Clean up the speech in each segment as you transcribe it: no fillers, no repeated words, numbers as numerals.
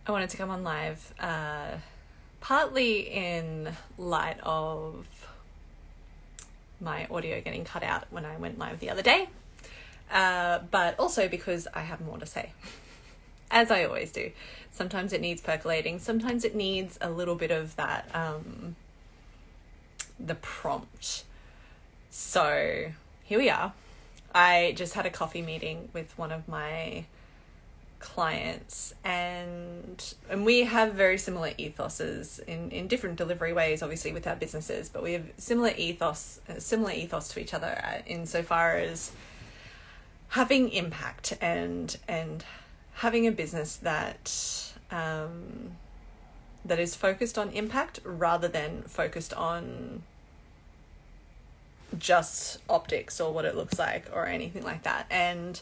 I wanted to come on live, partly in light of my audio getting cut out when I went live the other day, but also because I have more to say, as I always do. Sometimes it needs percolating, sometimes it needs a little bit of that, the prompt. So here we are. I just had a coffee meeting with one of my clients, and we have very similar ethoses in different delivery ways, obviously, with our businesses, but we have similar ethos to each other insofar as having impact and having a business that that is focused on impact rather than focused on just optics or what it looks like or anything like that. And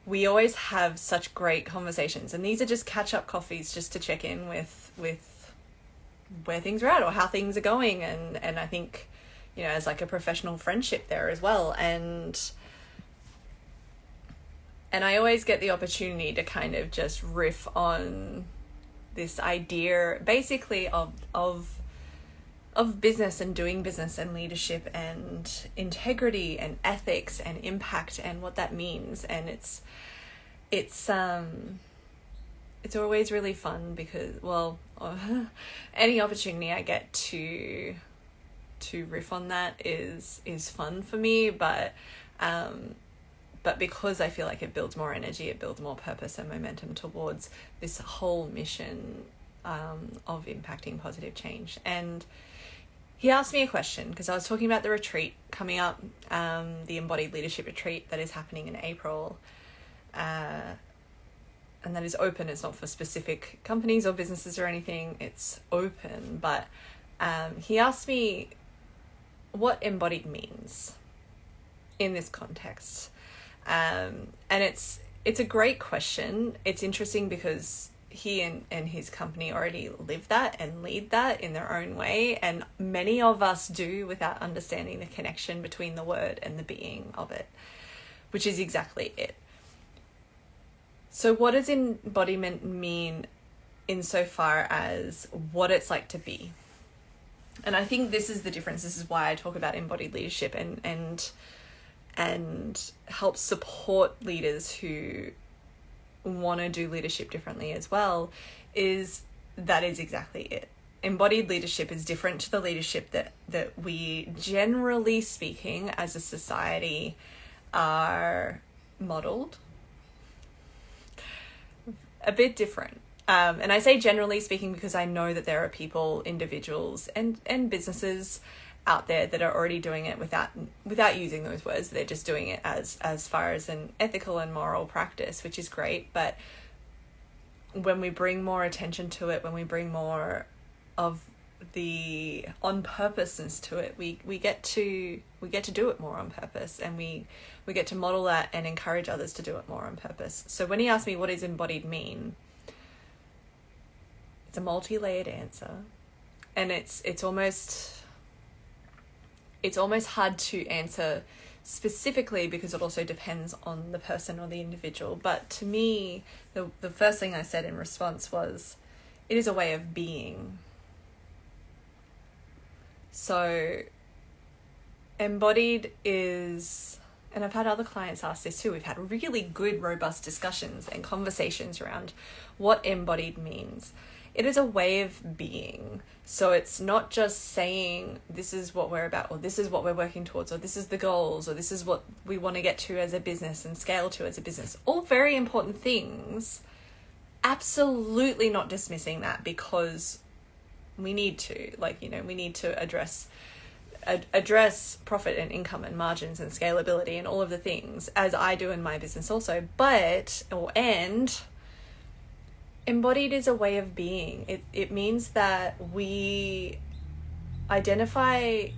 we always have such great conversations, and these are just catch-up coffees just to check in with where things are at or how things are going, and I think, you know, as like a professional friendship there as well, and I always get the opportunity to kind of just riff on this idea basically of business and doing business and leadership and integrity and ethics and impact and what that means. And it's always really fun because, well, any opportunity I get to riff on that is fun for me, but because I feel like it builds more energy, it builds more purpose and momentum towards this whole mission of impacting positive change. And he asked me a question because I was talking about the retreat coming up, the Embodied Leadership Retreat that is happening in April, and that is open. It's not for specific companies or businesses or anything. It's open. But he asked me what embodied means in this context. And it's a great question. It's interesting because he and his company already live that and lead that in their own way, and many of us do without understanding the connection between the word and the being of it, which is exactly it. So what does embodiment mean insofar as what it's like to be? And I think this is the difference. This is why I talk about embodied leadership and help support leaders who want to do leadership differently as well, is exactly it. Embodied leadership is different to the leadership that we, generally speaking, as a society are modeled. A bit different. And I say generally speaking because I know that there are people, individuals and businesses out there that are already doing it without using those words. They're just doing it as far as an ethical and moral practice, which is great. But when we bring more attention to it, when we bring more of the on purposeness to it, we get to do it more on purpose, and we get to model that and encourage others to do it more on purpose. So when he asked me what does embodied mean, it's a multi-layered answer, and it's almost hard to answer specifically because it also depends on the person or the individual. But to me, the first thing I said in response was, it is a way of being. So embodied is, and I've had other clients ask this too, we've had really good, robust discussions and conversations around what embodied means. It is a way of being. So it's not just saying this is what we're about, or this is what we're working towards, or this is the goals, or this is what we want to get to as a business and scale to as a business. All very important things. Absolutely not dismissing that, because we need to, we need to address profit and income and margins and scalability and all of the things, as I do in my business also. Embodied is a way of being. It means that we identify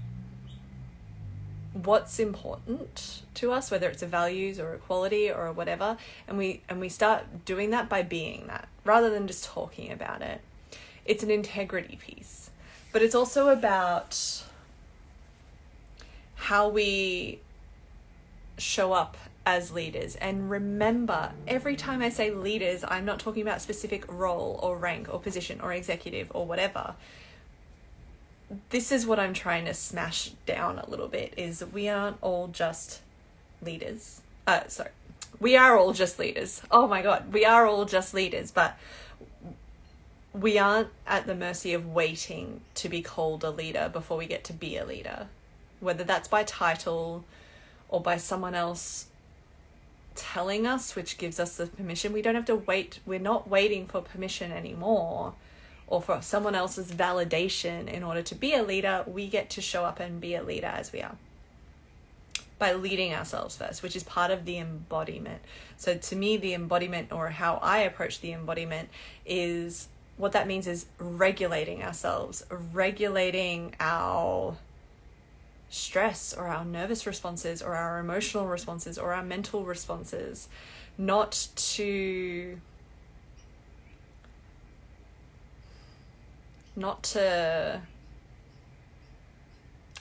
what's important to us, whether it's a values or a quality or whatever, and we start doing that by being that, rather than just talking about it. It's an integrity piece, but it's also about how we show up as leaders. And remember, every time I say leaders, I'm not talking about specific role or rank or position or executive or whatever. This is what I'm trying to smash down a little bit, is we aren't all just leaders. We are all just leaders. Oh my God, we are all just leaders, but we aren't at the mercy of waiting to be called a leader before we get to be a leader. Whether that's by title or by someone else telling us, which gives us the permission. We don't have to wait. We're not waiting for permission anymore, or for someone else's validation in order to be a leader. We get to show up and be a leader as we are, by leading ourselves first, which is part of the embodiment. So to me, the embodiment, or how I approach the embodiment, is what that means is regulating ourselves, regulating our stress or our nervous responses or our emotional responses or our mental responses, not to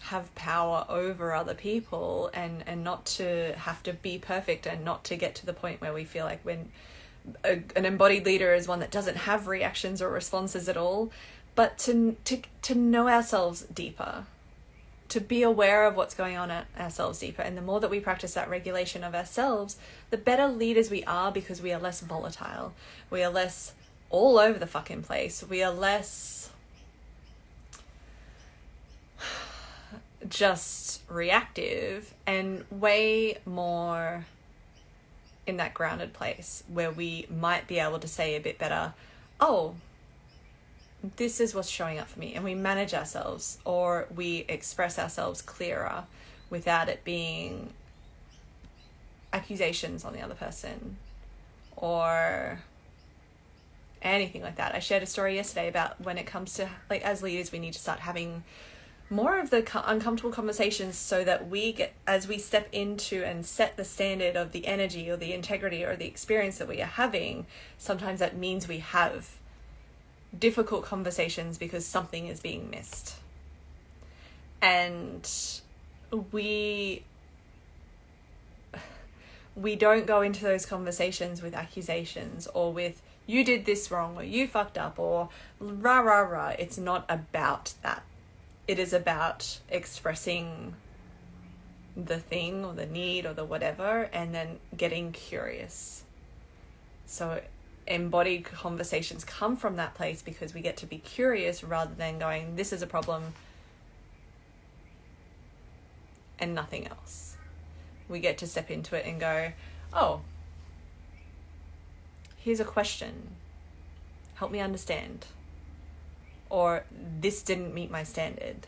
have power over other people, and not to have to be perfect, and not to get to the point where we feel like when an embodied leader is one that doesn't have reactions or responses at all, but to know ourselves deeper, to be aware of what's going on at ourselves deeper. And the more that we practice that regulation of ourselves, the better leaders we are, because we are less volatile. We are less all over the fucking place. We are less just reactive, and way more in that grounded place where we might be able to say a bit better, oh, this is what's showing up for me. And we manage ourselves, or we express ourselves clearer without it being accusations on the other person or anything like that. I shared a story yesterday about when it comes to, like, as leaders, we need to start having more of the uncomfortable conversations, so that we get, as we step into and set the standard of the energy or the integrity or the experience that we are having, sometimes that means we have difficult conversations because something is being missed. And we don't go into those conversations with accusations, or with, you did this wrong, or you fucked up, or rah, rah, rah. It's not about that. It is about expressing the thing or the need or the whatever, and then getting curious. So embodied conversations come from that place, because we get to be curious rather than going, this is a problem and nothing else. We get to step into it and go, oh, here's a question. Help me understand. Or this didn't meet my standard.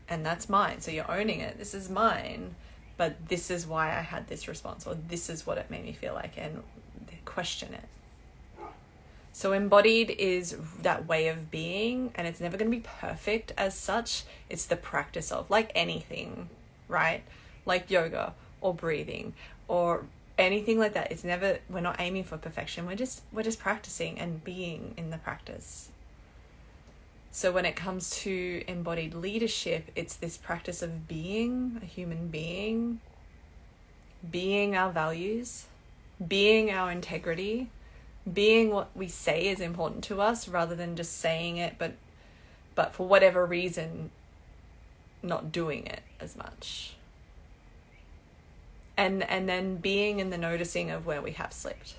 And that's mine. So you're owning it. This is mine, but this is why I had this response, or this is what it made me feel like, and question it. So embodied is that way of being, and it's never going to be perfect as such. It's the practice of, like anything, right? Like yoga or breathing or anything like that. It's never, we're not aiming for perfection. We're just practicing and being in the practice. So when it comes to embodied leadership, it's this practice of being a human being, being our values, being our integrity, being what we say is important to us, rather than just saying it, but for whatever reason, not doing it as much. And then being in the noticing of where we have slipped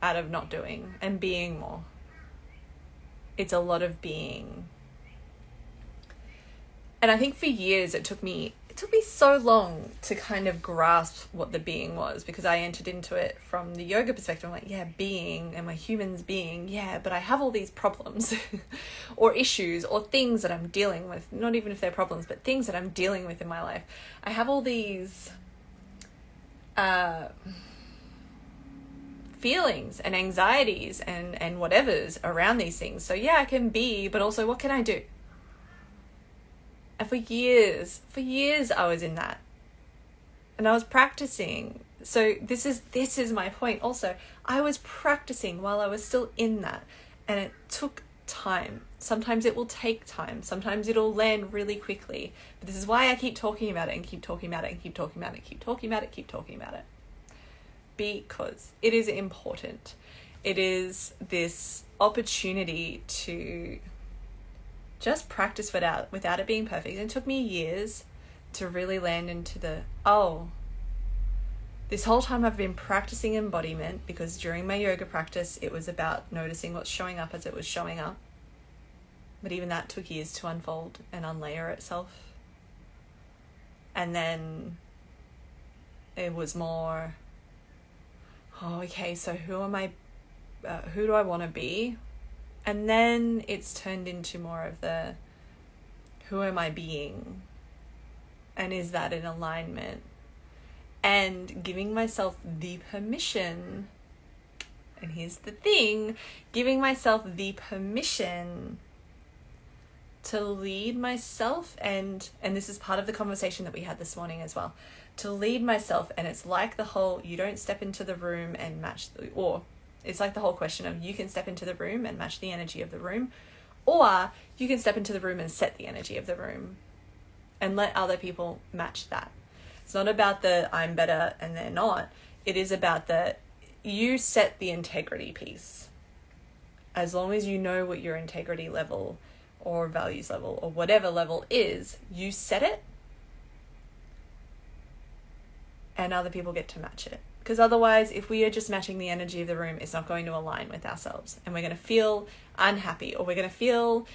out of not doing, and being more. It's a lot of being. And I think for years it took me so long to kind of grasp what the being was, because I entered into it from the yoga perspective. I'm like, yeah, being, and my humans being, yeah, but I have all these problems or issues or things that I'm dealing with, not even if they're problems, but things that I'm dealing with in my life. I have all these feelings and anxieties and whatever's around these things. So yeah, I can be, but also what can I do? And for years I was in that, and I was practicing. So this is my point also. I was practicing while I was still in that, and it took time. Sometimes it will take time. Sometimes it'll land really quickly. But this is why I keep talking about it and keep talking about it and keep talking about it, keep talking about it, keep talking about it. Because it is important. It is this opportunity to just practice without it being perfect. And it took me years to really land into this whole time I've been practicing embodiment, because during my yoga practice, it was about noticing what's showing up as it was showing up. But even that took years to unfold and unlayer itself. And then it was more, okay, so who am I? Who do I want to be? And then it's turned into more of the, who am I being? And is that in alignment? And giving myself the permission, and here's the thing, giving myself the permission to lead myself, and this is part of the conversation that we had this morning as well, to lead myself. And it's like the whole, you don't step into the room and match or it's like the whole question of, you can step into the room and match the energy of the room, or you can step into the room and set the energy of the room and let other people match that. It's not about the I'm better and they're not. It is about the you set the integrity piece. As long as you know what your integrity level or values level or whatever level is, you set it and other people get to match it. Because otherwise, if we are just matching the energy of the room, it's not going to align with ourselves. And we're going to feel unhappy, or we're going to feel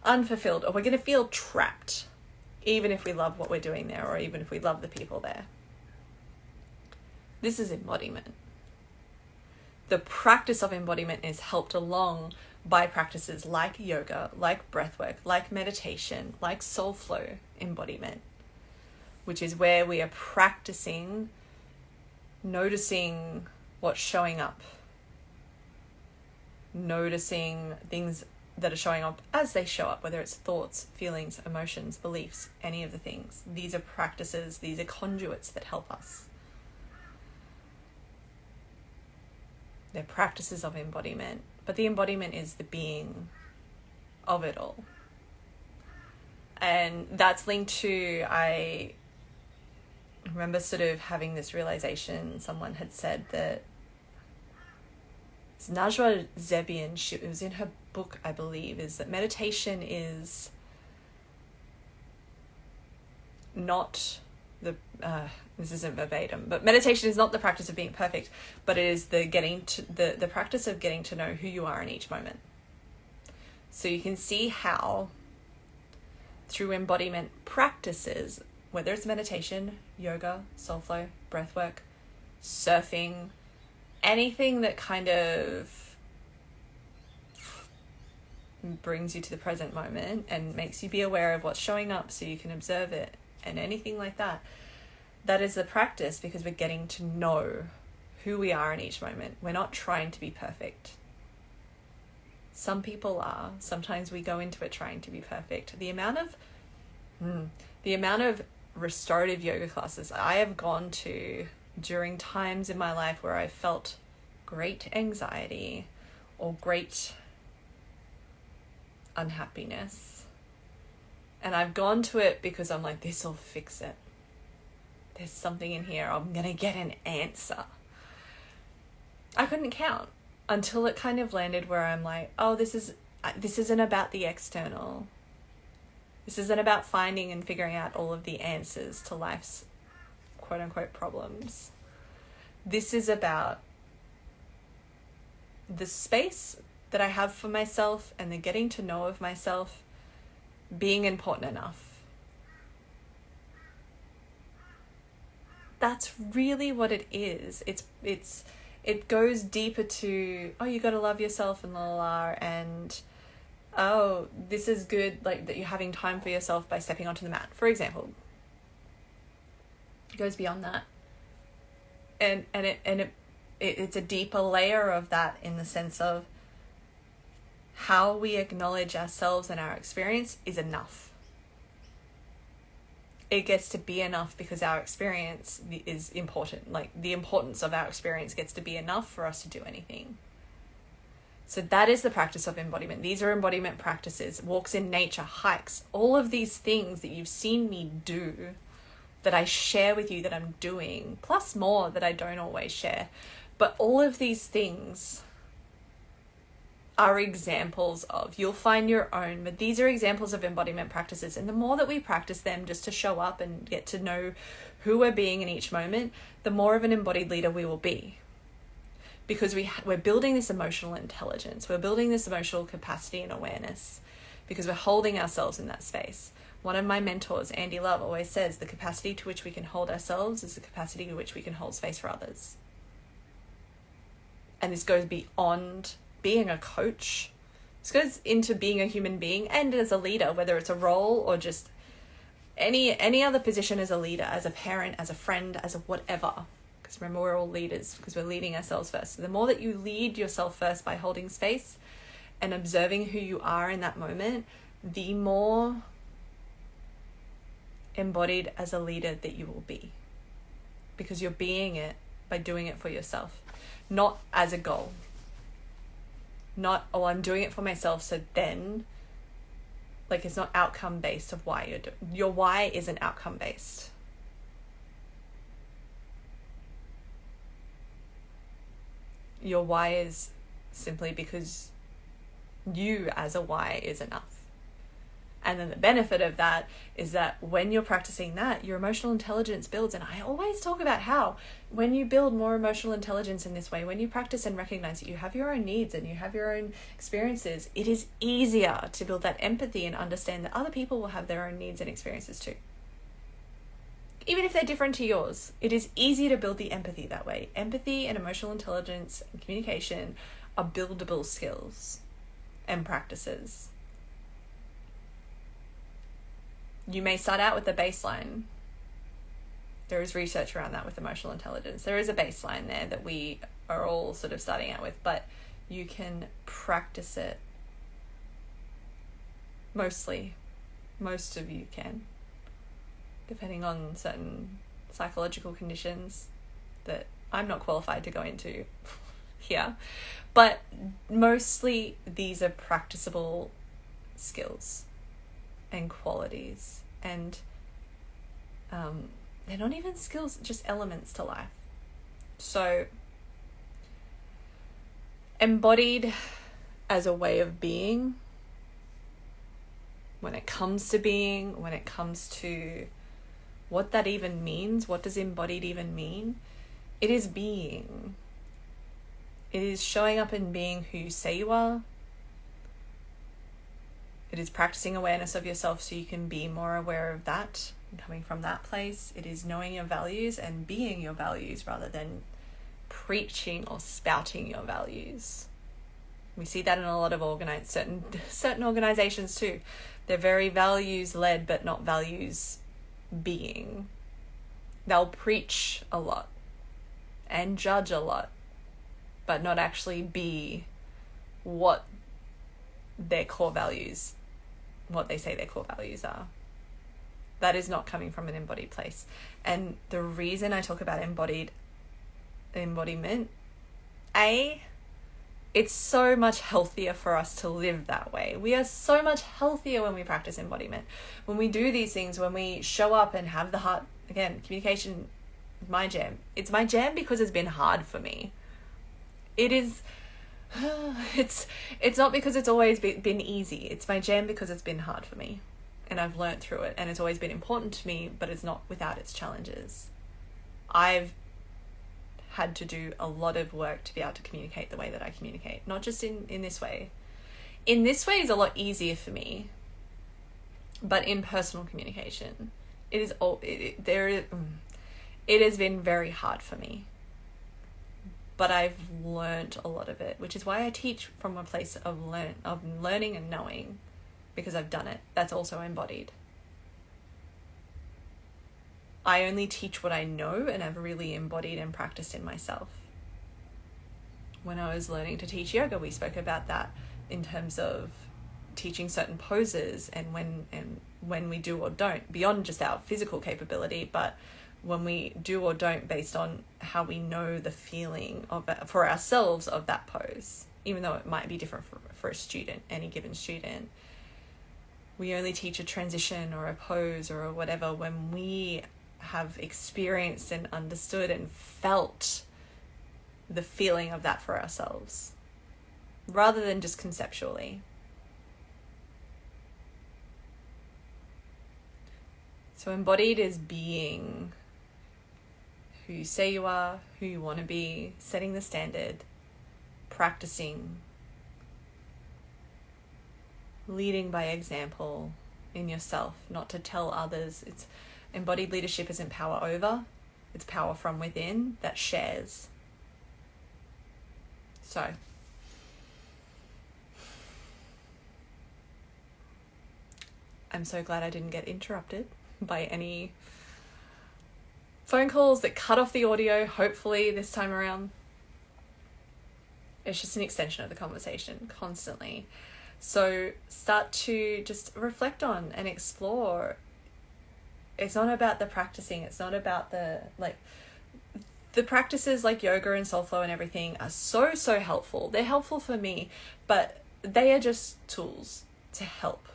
unfulfilled, or we're going to feel trapped, even if we love what we're doing there, or even if we love the people there. This is embodiment. The practice of embodiment is helped along by practices like yoga, like breathwork, like meditation, like soul flow embodiment, which is where we are practicing noticing what's showing up, noticing things that are showing up as they show up, whether it's thoughts, feelings, emotions, beliefs, any of the things. These are practices, these are conduits that help us. They're practices of embodiment, but the embodiment is the being of it all. And that's linked to, I remember sort of having this realization, someone had said that, it's Najwa Zebian, it was in her book, I believe, is that meditation is not the, this isn't verbatim, but meditation is not the practice of being perfect, but it is the practice of getting to know who you are in each moment. So you can see how through embodiment practices, whether it's meditation, yoga, soul flow, breathwork, surfing, anything that kind of brings you to the present moment and makes you be aware of what's showing up so you can observe it, and anything like that, that is the practice, because we're getting to know who we are in each moment. We're not trying to be perfect. Some people are. Sometimes we go into it trying to be perfect. The amount of restorative yoga classes I have gone to during times in my life where I felt great anxiety or great unhappiness, and I've gone to it because I'm like, this will fix it. There's something in here. I'm gonna get an answer. I couldn't count until it kind of landed where I'm like, oh, this isn't about the external. This isn't about finding and figuring out all of the answers to life's quote unquote problems. This is about the space that I have for myself and the getting to know of myself being important enough. That's really what it is. It goes deeper to, oh, you got to love yourself and la la la, and oh, this is good, like that you're having time for yourself by stepping onto the mat, for example. It goes beyond that. And it's a deeper layer of that, in the sense of how we acknowledge ourselves and our experience is enough. It gets to be enough because our experience is important. Like, the importance of our experience gets to be enough for us to do anything. So that is the practice of embodiment. These are embodiment practices, walks in nature, hikes, all of these things that you've seen me do, that I share with you that I'm doing, plus more that I don't always share. But all of these things are examples of, you'll find your own, but these are examples of embodiment practices. And the more that we practice them just to show up and get to know who we're being in each moment, the more of an embodied leader we will be. Because we're building this emotional intelligence, we're building this emotional capacity and awareness, because we're holding ourselves in that space. One of my mentors, Andy Love, always says the capacity to which we can hold ourselves is the capacity to which we can hold space for others. And this goes beyond being a coach. This goes into being a human being and as a leader, whether it's a role or just any other position as a leader, as a parent, as a friend, as a whatever. Because remember, we're all leaders because we're leading ourselves first. So the more that you lead yourself first by holding space and observing who you are in that moment, the more embodied as a leader that you will be. Because you're being it by doing it for yourself, not as a goal. Not, oh, I'm doing it for myself, so then, like, it's not outcome based of why you're doing. Your why isn't outcome based. Your why is simply because you as a why is enough. And then the benefit of that is that when you're practicing that, your emotional intelligence builds. And I always talk about how when you build more emotional intelligence in this way, when you practice and recognize that you have your own needs and you have your own experiences, it is easier to build that empathy and understand that other people will have their own needs and experiences too. Even if they're different to yours, it is easy to build the empathy that way. Empathy and emotional intelligence and communication are buildable skills and practices. You may start out with the baseline. There is research around that with emotional intelligence. There is a baseline there that we are all sort of starting out with, but you can practice it. Most of you can, depending on certain psychological conditions that I'm not qualified to go into here. But mostly these are practicable skills and qualities, and they're not even skills, just elements to life. So embodied as a way of being, when it comes to being, when it comes to what that even means, what does embodied even mean? It is being. It is showing up and being who you say you are. It is practicing awareness of yourself so you can be more aware of that and coming from that place. It is knowing your values and being your values rather than preaching or spouting your values. We see that in a lot of certain organizations too. They're very values led but not values being. They'll preach a lot and judge a lot, but not actually be what their core values, what they say their core values are. That is not coming from an embodied place. And the reason I talk about embodiment, it's so much healthier for us to live that way. We are so much healthier when we practice embodiment. When we do these things, when we show up and have the heart, again, communication is my jam. It's my jam because it's been hard for me. It is, it's not because it's always been easy. It's my jam because it's been hard for me. And I've learned through it, and it's always been important to me, but it's not without its challenges. I've had to do a lot of work to be able to communicate the way that I communicate, not just in this way. In this way is a lot easier for me, but in personal communication, it has been very hard for me. But I've learned a lot of it, which is why I teach from a place of learning and knowing, because I've done it. That's also embodied. I only teach what I know and I've really embodied and practiced in myself. When I was learning to teach yoga, we spoke about that in terms of teaching certain poses and when we do or don't, beyond just our physical capability, but when we do or don't based on how we know the feeling of for ourselves of that pose even though it might be different for a student, any given student. We only teach a transition or a pose or whatever when we have experienced and understood and felt the feeling of that for ourselves, rather than just conceptually. So embodied is being who you say you are, who you want to be, setting the standard, practicing, leading by example in yourself, not to tell others. It's embodied leadership isn't power over, it's power from within that shares. So I'm so glad I didn't get interrupted by any phone calls that cut off the audio, hopefully this time around. It's just an extension of the conversation constantly. So start to just reflect on and explore. It's not about the practicing. It's not about the practices like yoga and soul flow and everything are so helpful. They're helpful for me, but they are just tools to help.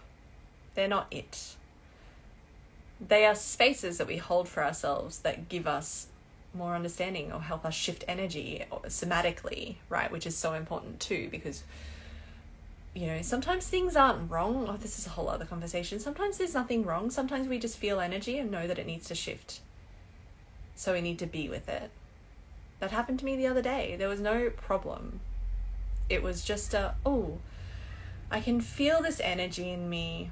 They're not it. They are spaces that we hold for ourselves that give us more understanding or help us shift energy somatically, right? Which is so important too, because, you know, sometimes things aren't wrong. Oh, this is a whole other conversation. Sometimes there's nothing wrong. Sometimes we just feel energy and know that it needs to shift. So we need to be with it. That happened to me the other day. There was no problem. It was just I can feel this energy in me.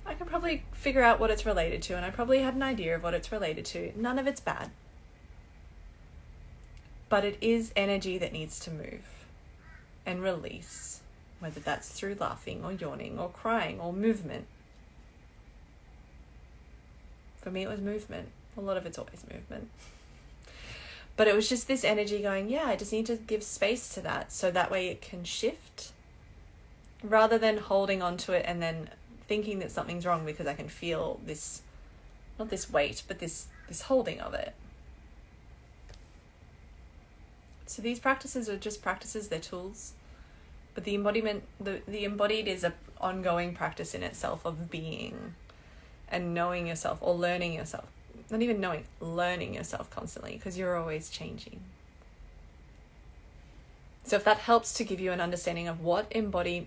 I can probably figure out what it's related to, and I probably had an idea of what it's related to. None of it's bad. But it is energy that needs to move and release, whether that's through laughing or yawning or crying or movement. For me, it was movement. A lot of it's always movement. But it was just this energy going, yeah, I just need to give space to that so that way it can shift, rather than holding on to it and then thinking that something's wrong because I can feel this, not this weight, but this holding of it. So these practices are just practices, they're tools. But the embodiment, the embodied is an ongoing practice in itself of being and knowing yourself or learning yourself. Not even knowing, learning yourself constantly, because you're always changing. So if that helps to give you an understanding of what embodied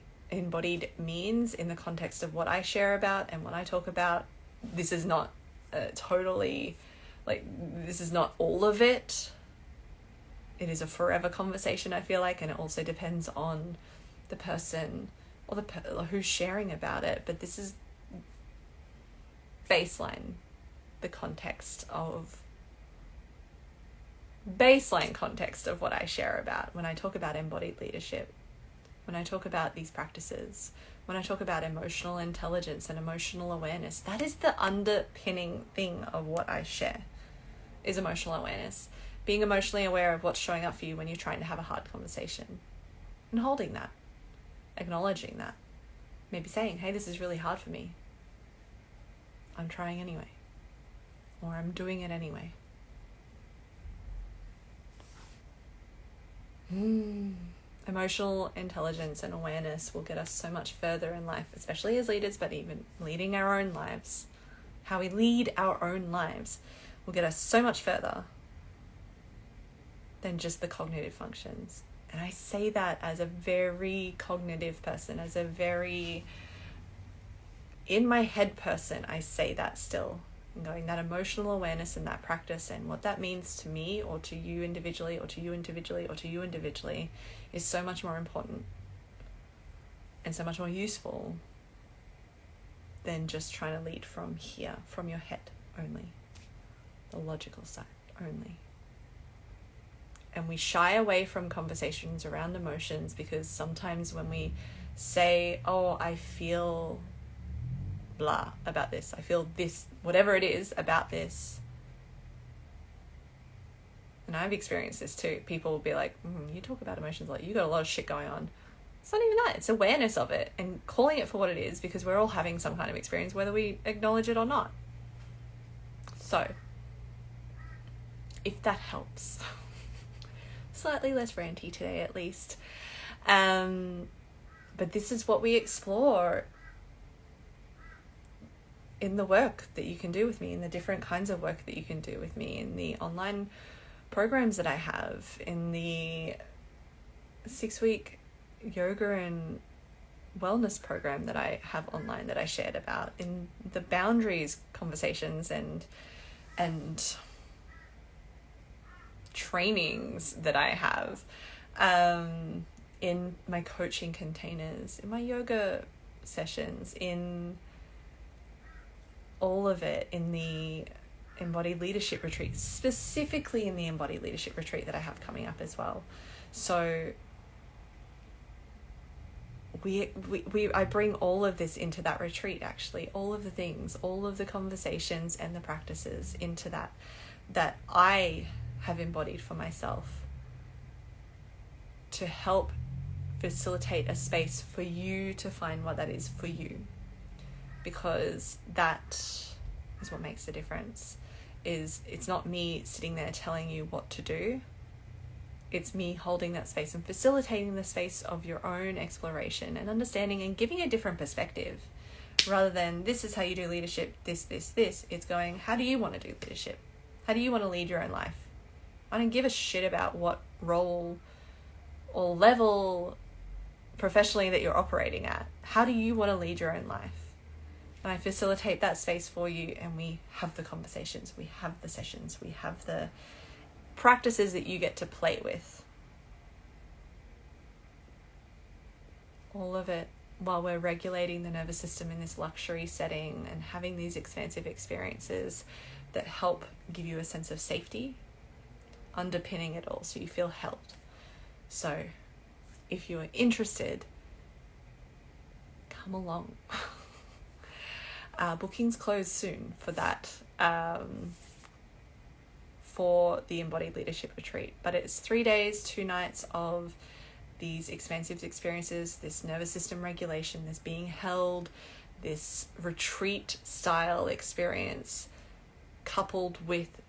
means in the context of what I share about and what I talk about, this is not this is not all of it. It is a forever conversation, I feel like, and it also depends on the person or who's sharing about it. But this is baseline context of what I share about when I talk about embodied leadership, when I talk about these practices, when I talk about emotional intelligence and emotional awareness. That is the underpinning thing of what I share, is emotional awareness. Being emotionally aware of what's showing up for you when you're trying to have a hard conversation, and holding that, acknowledging that, maybe saying, hey, this is really hard for me. I'm trying anyway, or I'm doing it anyway. Emotional intelligence and awareness will get us so much further in life, especially as leaders, but even leading our own lives. How we lead our own lives will get us so much further than just the cognitive functions. And I say that as a very cognitive person, as a very in my head person. I say that still, and going, that emotional awareness and that practice and what that means to me or to you individually or to you individually or to you individually is so much more important and so much more useful than just trying to lead from here, from your head only, the logical side only. And we shy away from conversations around emotions because sometimes when we say, oh, I feel blah about this, I feel this, whatever it is about this, and I've experienced this too, people will be like, you talk about emotions like you got a lot of shit going on. It's not even that, it's awareness of it and calling it for what it is, because we're all having some kind of experience whether we acknowledge it or not. So if that helps, slightly less ranty today at least, But this is what we explore in the work that you can do with me, in the different kinds of work that you can do with me, in the online programs that I have, in the 6-week yoga and wellness program that I have online that I shared about, in the boundaries conversations and trainings that I have, in my coaching containers, in my yoga sessions, in all of it, in the embodied leadership retreat, specifically in the embodied leadership retreat that I have coming up as well. So I bring all of this into that retreat, actually, all of the things, all of the conversations and the practices into that I have embodied for myself to help facilitate a space for you to find what that is for you. Because that is what makes the difference. It's not me sitting there telling you what to do. It's me holding that space and facilitating the space of your own exploration and understanding and giving a different perspective. Rather than, this is how you do leadership, this. It's going, how do you want to do leadership? How do you want to lead your own life? I don't give a shit about what role or level professionally that you're operating at. How do you want to lead your own life? And I facilitate that space for you, and we have the conversations, we have the sessions, we have the practices that you get to play with. All of it while we're regulating the nervous system in this luxury setting and having these expansive experiences that help give you a sense of safety, underpinning it all so you feel held. So if you're interested, come along. Bookings close soon for that, for the Embodied Leadership Retreat. But it's 3 days, 2 nights of these expansive experiences, this nervous system regulation, this being held, this retreat style experience, coupled with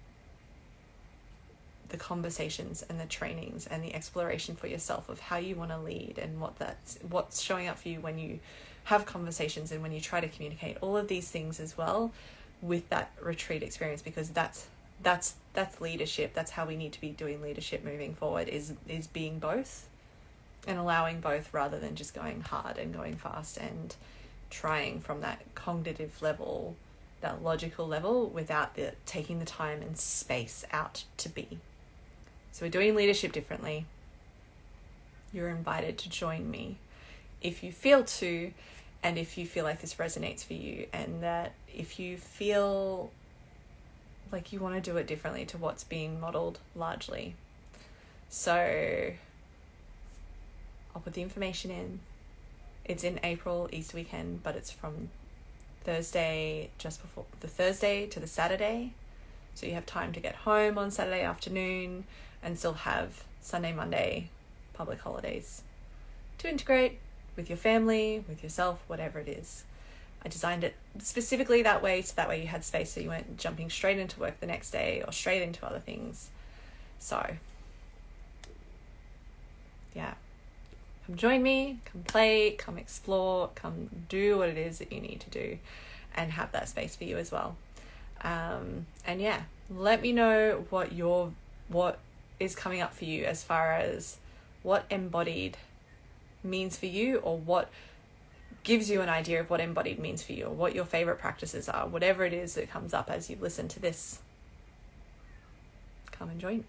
the conversations and the trainings and the exploration for yourself of how you want to lead and what's showing up for you when you have conversations and when you try to communicate, all of these things as well with that retreat experience, because that's leadership. That's how we need to be doing leadership moving forward, is being both and allowing both, rather than just going hard and going fast and trying from that cognitive level, that logical level, without taking the time and space out to be. So we're doing leadership differently. You're invited to join me if you feel to, and if you feel like this resonates for you, and that if you feel like you want to do it differently to what's being modeled largely. So I'll put the information in. It's in April, Easter weekend, but it's from Thursday, just before the Thursday to the Saturday. So you have time to get home on Saturday afternoon and still have Sunday, Monday, public holidays to integrate with your family, with yourself, whatever it is. I designed it specifically that way, so that way you had space, so you weren't jumping straight into work the next day or straight into other things. So, yeah. Come join me, come play, come explore, come do what it is that you need to do, and have that space for you as well. And yeah, let me know what is coming up for you as far as what embodied means for you, or what gives you an idea of what embodied means for you, or what your favorite practices are, whatever it is that comes up as you listen to this. Come and join me.